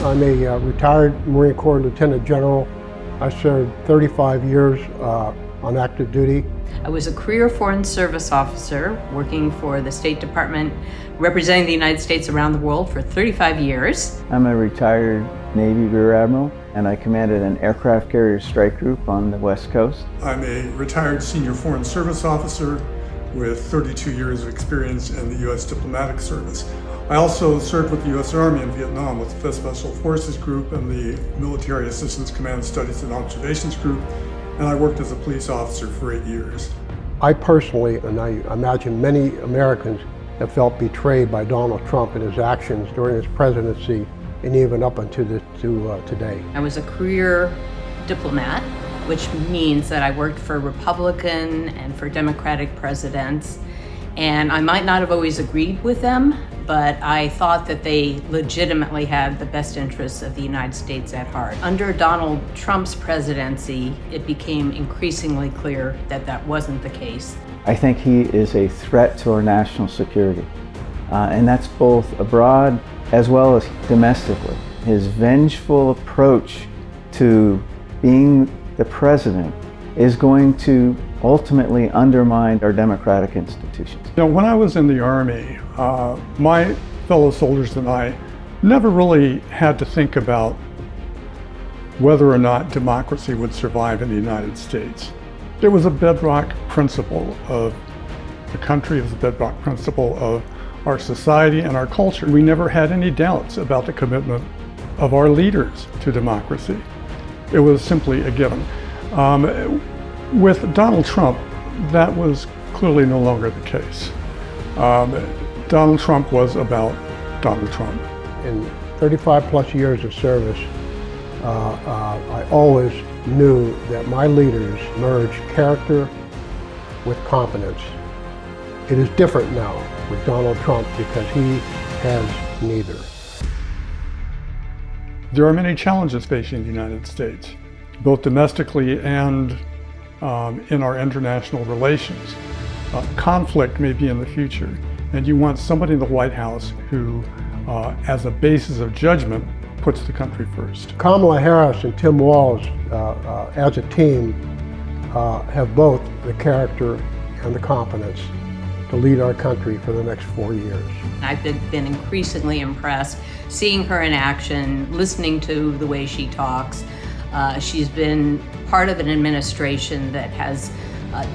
I'm a retired Marine Corps Lieutenant General. I served 35 years on active duty. I was a career Foreign Service officer working for the State Department, representing the United States around the world for 35 years. I'm a retired Navy Rear Admiral, and I commanded an aircraft carrier strike group on the West Coast. I'm a retired senior Foreign Service officer with 32 years of experience in the U.S. diplomatic service. I also served with the U.S. Army in Vietnam with the 5th Special Forces Group and the Military Assistance Command Studies and Observations Group, and I worked as a police officer for 8 years. I personally, and I imagine many Americans, have felt betrayed by Donald Trump and his actions during his presidency and even up until today. I was a career diplomat, which means that I worked for Republican and for Democratic presidents. And I might not have always agreed with them, but I thought that they legitimately had the best interests of the United States at heart. Under Donald Trump's presidency, it became increasingly clear that that wasn't the case. I think he is a threat to our national security, and that's both abroad as well as domestically. His vengeful approach to being the president is going to ultimately undermine our democratic institutions. You know, when I was in the Army, my fellow soldiers and I never really had to think about whether or not democracy would survive in the United States. It was a bedrock principle of the country, it was a bedrock principle of our society and our culture. We never had any doubts about the commitment of our leaders to democracy. It was simply a given. With Donald Trump, that was clearly no longer the case. Donald Trump was about Donald Trump. In 35 plus years of service, I always knew that my leaders merged character with competence. It is different now with Donald Trump because he has neither. There are many challenges facing the United States, both domestically and in our international relations. Conflict may be in the future, and you want somebody in the White House who, as a basis of judgment, puts the country first. Kamala Harris and Tim Walz, as a team, have both the character and the competence to lead our country for the next 4 years. I've been increasingly impressed seeing her in action, listening to the way she talks. She's been part of an administration that has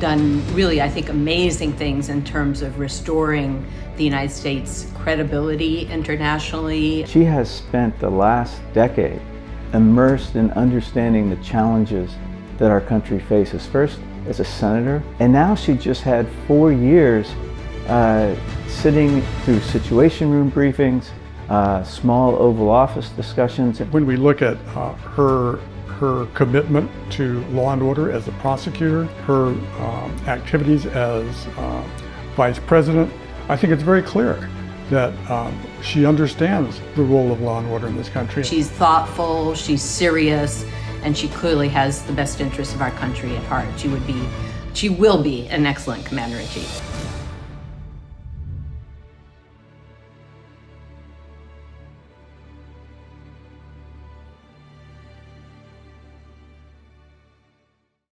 done really, I think, amazing things in terms of restoring the United States' credibility internationally. She has spent the last decade immersed in understanding the challenges that our country faces, first as a senator, and now she just had 4 years sitting through situation room briefings, small Oval Office discussions. When we look at her commitment to law and order as a prosecutor, her activities as vice president, I think it's very clear that she understands the role of law and order in this country. She's thoughtful, she's serious, and she clearly has the best interests of our country at heart. She will be an excellent commander-in-chief.